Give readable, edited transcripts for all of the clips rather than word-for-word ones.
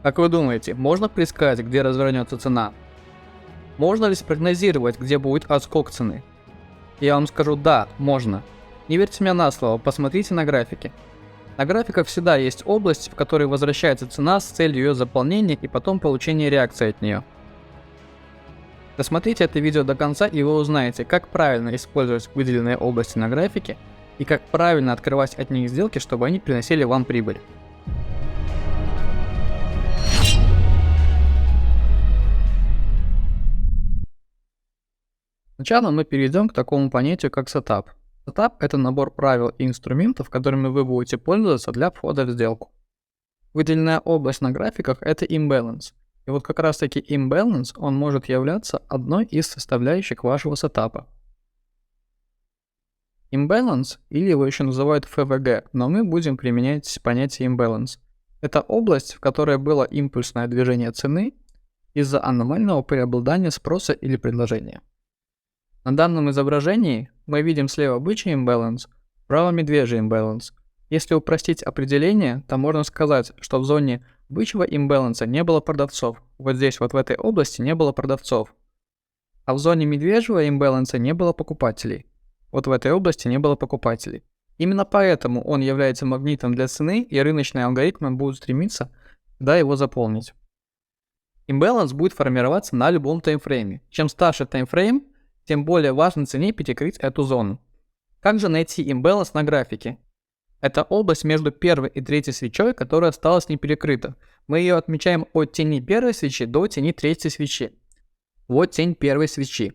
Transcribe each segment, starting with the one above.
Как вы думаете, можно предсказать, где развернется цена? Можно ли спрогнозировать, где будет отскок цены? Я вам скажу, да, можно. Не верьте мне на слово, посмотрите на графики. На графиках всегда есть область, в которой возвращается цена с целью ее заполнения и потом получения реакции от нее. Досмотрите это видео до конца, и вы узнаете, как правильно использовать выделенные области на графике и как правильно открывать от них сделки, чтобы они приносили вам прибыль. Сначала мы перейдем к такому понятию, как сетап. Сетап – это набор правил и инструментов, которыми вы будете пользоваться для входа в сделку. Выделенная область на графиках – это imbalance. И вот как раз таки imbalance, он может являться одной из составляющих вашего сетапа. Imbalance, или его еще называют FVG, но мы будем применять понятие imbalance. Это область, в которой было импульсное движение цены из-за аномального преобладания спроса или предложения. На данном изображении мы видим слева бычий имбаланс, справа медвежий имбаланс. Если упростить определение, то можно сказать, что в зоне бычьего имбаланса не было продавцов, вот здесь вот в этой области не было продавцов. А в зоне медвежьего имбаланса не было покупателей, вот в этой области не было покупателей. Именно поэтому он является магнитом для цены, и рыночные алгоритмы будут стремиться его заполнить. Имбаланс будет формироваться на любом таймфрейме. Чем старше таймфрейм, тем более важно цене перекрыть эту зону. Как же найти имбаланс на графике? Это область между первой и третьей свечой, которая осталась не перекрыта. Мы ее отмечаем от тени первой свечи до тени третьей свечи. Вот тень первой свечи.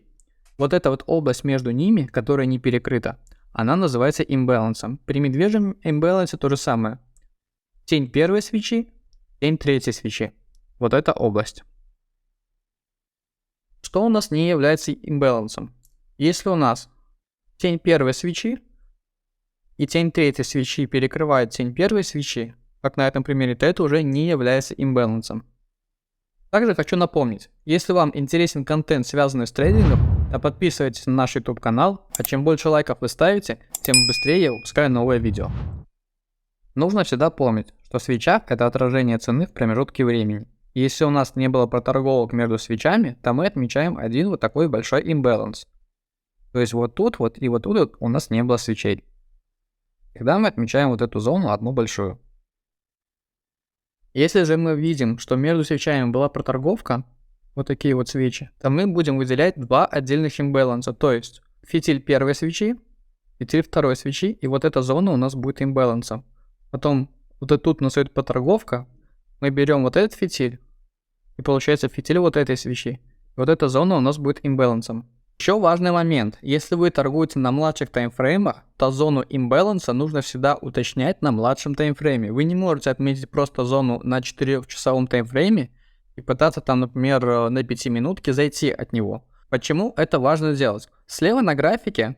Вот эта вот область между ними, которая не перекрыта, она называется имбалансом. При медвежьем имбалансе то же самое. Тень первой свечи, тень третьей свечи. Вот эта область. Что у нас не является имбалансом? Если у нас тень первой свечи и тень третьей свечи перекрывает тень первой свечи, как на этом примере, то это уже не является имбалансом. Также хочу напомнить, если вам интересен контент, связанный с трейдингом, то подписывайтесь на наш YouTube канал, а чем больше лайков вы ставите, тем быстрее я выпускаю новое видео. Нужно всегда помнить, что свеча – это отражение цены в промежутке времени. Если у нас не было проторговок между свечами, то мы отмечаем один вот такой большой имбаланс. То есть вот тут вот и вот тут вот у нас не было свечей. Тогда мы отмечаем вот эту зону одну большую. Если же мы видим, что между свечами была проторговка, вот такие вот свечи, то мы будем выделять два отдельных имбаланса. То есть фитиль первой свечи, фитиль второй свечи, и вот эта зона у нас будет имбалансом. Потом вот тут у нас идет проторговка. Мы берем вот этот фитиль, и получается фитиль вот этой свечи. Вот эта зона у нас будет имбалансом. Еще важный момент. Если вы торгуете на младших таймфреймах, то зону имбаланса нужно всегда уточнять на младшем таймфрейме. Вы не можете отметить просто зону на 4-часовом таймфрейме и пытаться там, например, на 5 минутке зайти от него. Почему это важно делать? Слева на графике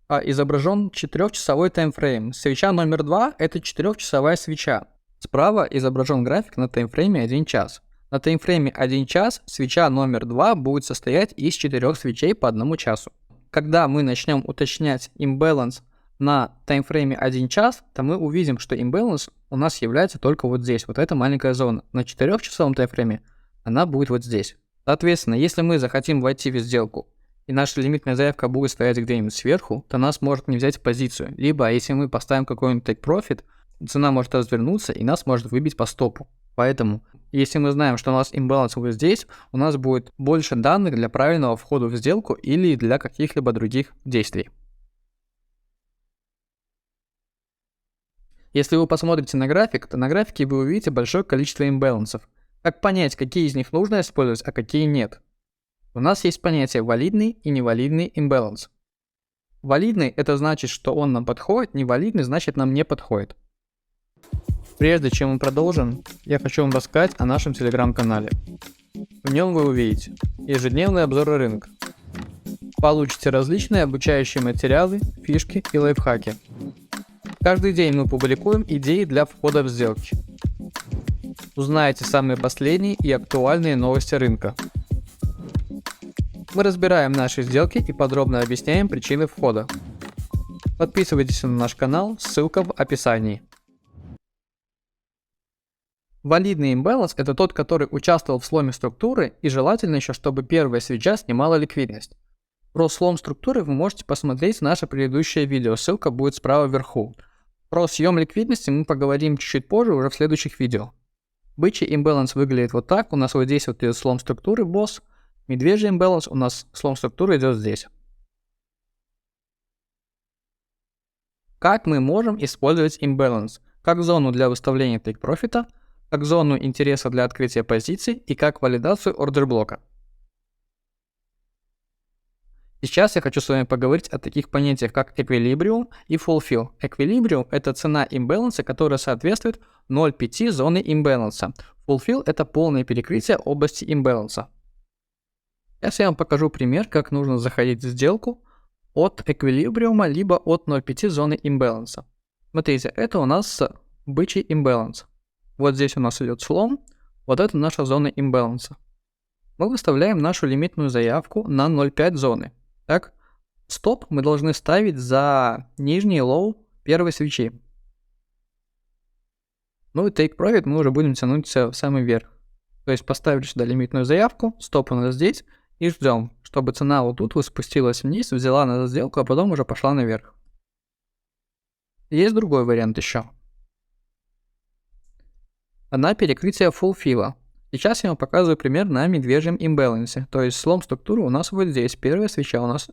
изображен 4-часовой таймфрейм. Свеча номер 2 это 4-часовая свеча. Справа изображен график на таймфрейме 1 час. На таймфрейме 1 час свеча номер 2 будет состоять из 4 свечей по 1 часу. Когда мы начнем уточнять имбаланс на таймфрейме 1 час, то мы увидим, что имбаланс у нас является только вот здесь, вот эта маленькая зона. На 4-часовом таймфрейме она будет вот здесь. Соответственно, если мы захотим войти в сделку, и наша лимитная заявка будет стоять где-нибудь сверху, то нас может не взять позицию. Либо, если мы поставим какой-нибудь take profit, цена может развернуться и нас может выбить по стопу. Поэтому, если мы знаем, что у нас имбаланс вот здесь, у нас будет больше данных для правильного входа в сделку или для каких-либо других действий. Если вы посмотрите на график, то на графике вы увидите большое количество имбалансов. Как понять, какие из них нужно использовать, а какие нет? У нас есть понятие валидный и невалидный имбаланс. Валидный – это значит, что он нам подходит, невалидный – значит, нам не подходит. Прежде чем мы продолжим, я хочу вам рассказать о нашем телеграм-канале. В нем вы увидите ежедневные обзоры рынка, получите различные обучающие материалы, фишки и лайфхаки. Каждый день мы публикуем идеи для входа в сделки. Узнаете самые последние и актуальные новости рынка. Мы разбираем наши сделки и подробно объясняем причины входа. Подписывайтесь на наш канал, ссылка в описании. Валидный имбаланс — это тот, который участвовал в сломе структуры, и желательно еще, чтобы первая свеча снимала ликвидность. Про слом структуры вы можете посмотреть наше предыдущее видео, ссылка будет справа вверху. Про съем ликвидности мы поговорим чуть-чуть позже, уже в следующих видео. Бычий имбаланс выглядит вот так, у нас вот здесь вот идет слом структуры, босс. Медвежий имбаланс, у нас слом структуры идет здесь. Как мы можем использовать имбаланс? Как зону для выставления тейк-профита, как зону интереса для открытия позиций и как валидацию ордер-блока. Сейчас я хочу с вами поговорить о таких понятиях, как эквилибриум и fulfill. Эквилибриум — это цена имбаланса, которая соответствует 0,5 зоны имбаланса. Fulfill — это полное перекрытие области имбаланса. Сейчас я вам покажу пример, как нужно заходить в сделку от эквилибриума, либо от 0,5 зоны имбаланса. Смотрите, это у нас бычий имбаланс. Вот здесь у нас идет слом, вот это наша зона имбаланса. Мы выставляем нашу лимитную заявку на 0,5 зоны. Так, стоп мы должны ставить за нижний лоу первой свечи. Ну и take profit мы уже будем тянуть в самый верх. То есть поставили сюда лимитную заявку, стоп у нас здесь, и ждем, чтобы цена вот тут спустилась вниз, взяла на сделку, а потом уже пошла наверх. Есть другой вариант еще. На перекрытие fulfill. Сейчас я вам показываю пример на медвежьем имбалансе. То есть слом структуры у нас вот здесь, первая свеча у нас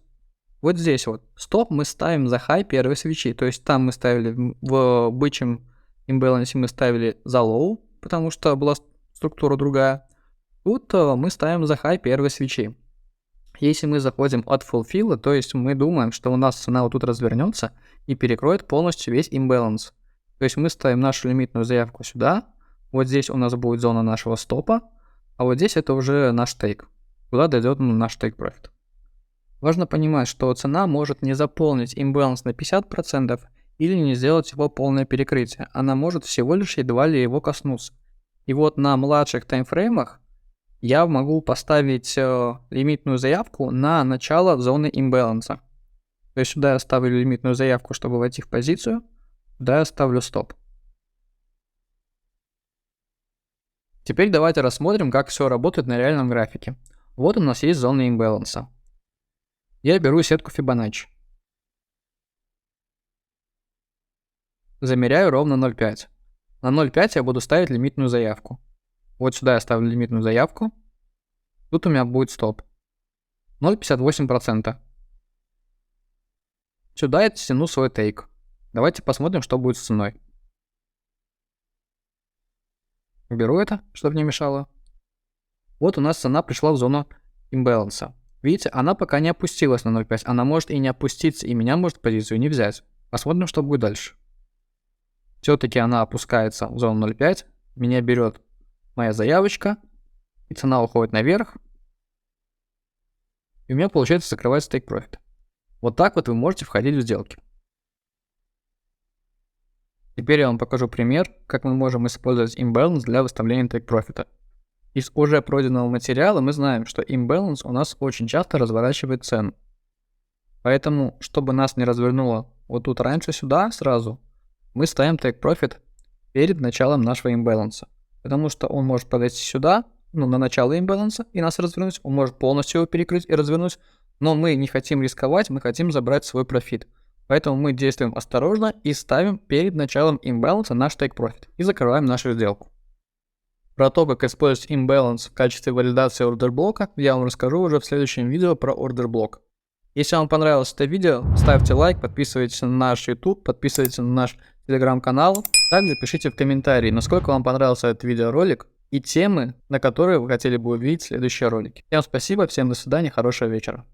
вот здесь вот. Стоп мы ставим за хай первой свечи. То есть там мы ставили в бычьем имбалансе мы ставили за лоу, потому что была структура другая. Тут мы ставим за хай первой свечи. Если мы заходим от fulfill, то есть мы думаем, что у нас цена вот тут развернется и перекроет полностью весь имбаланс. То есть мы ставим нашу лимитную заявку сюда. Вот здесь у нас будет зона нашего стопа, а вот здесь это уже наш тейк, куда дойдет наш тейк-профит. Важно понимать, что цена может не заполнить имбаланс на 50% или не сделать его полное перекрытие. Она может всего лишь едва ли его коснуться. И вот на младших таймфреймах я могу поставить лимитную заявку на начало зоны имбаланса. То есть сюда я ставлю лимитную заявку, чтобы войти в позицию, сюда я ставлю стоп. Теперь давайте рассмотрим, как все работает на реальном графике. Вот у нас есть зона имбаланса. Я беру сетку Fibonacci. Замеряю ровно 0,5. На 0,5 я буду ставить лимитную заявку. Вот сюда я ставлю лимитную заявку. Тут у меня будет стоп. 0,58%. Сюда я тяну свой тейк. Давайте посмотрим, что будет с ценой. Беру это, чтобы не мешало. Вот у нас цена пришла в зону имбаланса. Видите, она пока не опустилась на 0,5. Она может и не опуститься, и меня может позицию не взять. Посмотрим, что будет дальше. Все-таки она опускается в зону 0,5. Меня берет моя заявочка. И цена уходит наверх. И у меня получается закрывается take profit. Вот так вот вы можете входить в сделки. Теперь я вам покажу пример, как мы можем использовать имбаланс для выставления тейк-профита. Из уже пройденного материала мы знаем, что имбаланс у нас очень часто разворачивает цену. Поэтому, чтобы нас не развернуло вот тут раньше сюда сразу, мы ставим тейк-профит перед началом нашего имбаланса. Потому что он может подойти сюда, на начало имбаланса и нас развернуть, он может полностью его перекрыть и развернуть, но мы не хотим рисковать, мы хотим забрать свой профит. Поэтому мы действуем осторожно и ставим перед началом имбаланса наш тейк-профит и закрываем нашу сделку. Про то, как использовать имбаланс в качестве валидации ордер-блока, я вам расскажу уже в следующем видео про ордер-блок. Если вам понравилось это видео, ставьте лайк, подписывайтесь на наш YouTube, подписывайтесь на наш телеграм-канал. Также пишите в комментарии, насколько вам понравился этот видеоролик и темы, на которые вы хотели бы увидеть следующие ролики. Всем спасибо, всем до свидания, хорошего вечера.